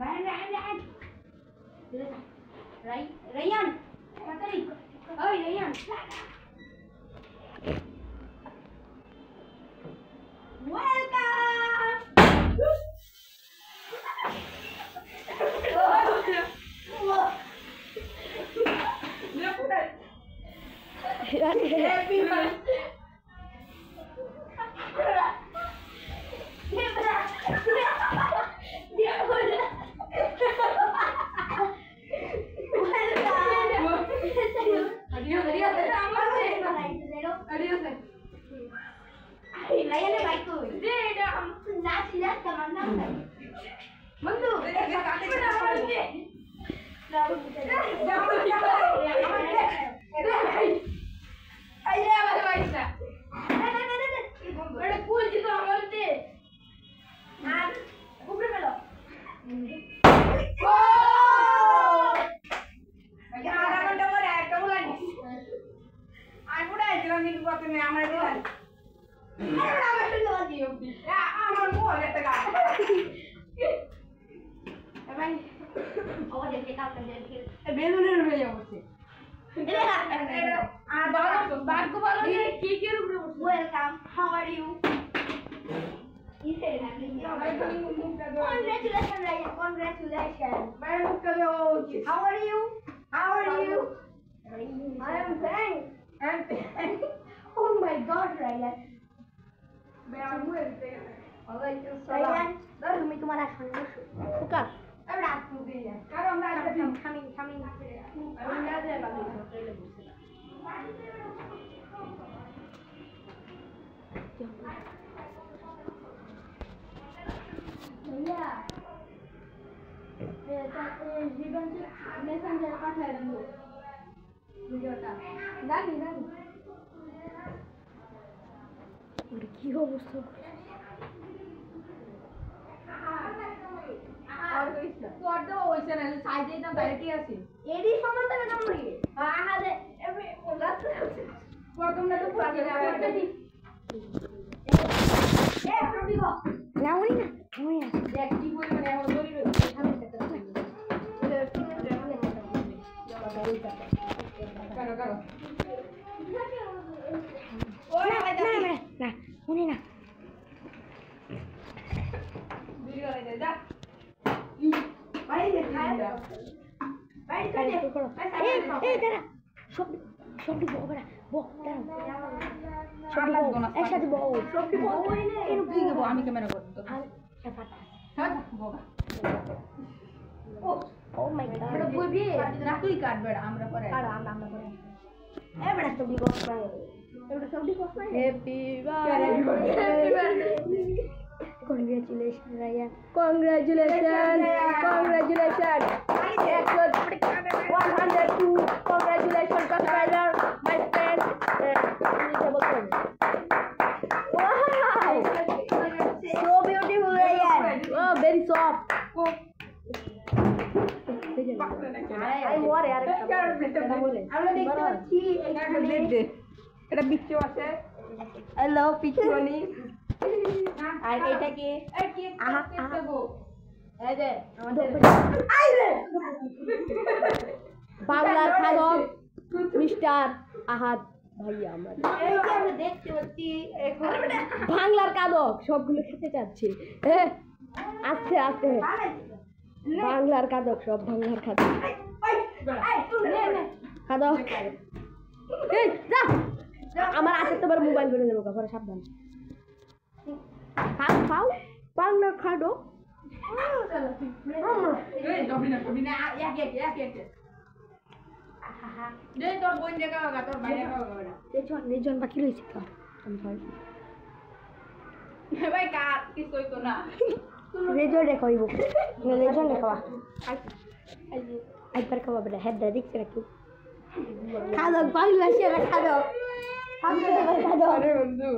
Ryan, ơi Ryan. Welcome. Happy birthday. Welcome. How are you? Congratulations, Ryan. Congratulations. How are you? How are you? I am fine. Oh my God, Ryan. Ryan, তুমি তোমার আসলে বসো। ওকা। Coming. Messenger পাঠায় দিব ভিডিওটা জানি কি অবস্থা আমি ক্যামেরা করব Oh my God. Bro, boy, na tu ikat beda, amra pare. Amra pare. Beda sabdi ko pare. Beda sabdi ko pare. Happy birthday. Congratulations, Raya. Congratulations. 102. Congratulations, Pastor. My friend. Wow. So beautiful, Raya. Oh, very soft. Hello, Pichoni. আর এটা কি বাংলার খাদক mister আহাদ ভাইয়া আমরা দেখতে পাচ্ছি বাংলার খাদক সবগুলো খেতে চাচ্ছি আস্তে আস্তে বাংলার খাদক সব বাংলার খাদক খাদক আমার আছে তোমার মোবাইল বলে দেবো পরে সাবধান খাও বাংলার খাদক নিজন বাকি রয়েছে রেজন রেখাইব রেজন রেখাবা একবার খাওয়া বেটা হেড দেখতে রাখি খাদক বাংলা সেরা খাদক বন্ধু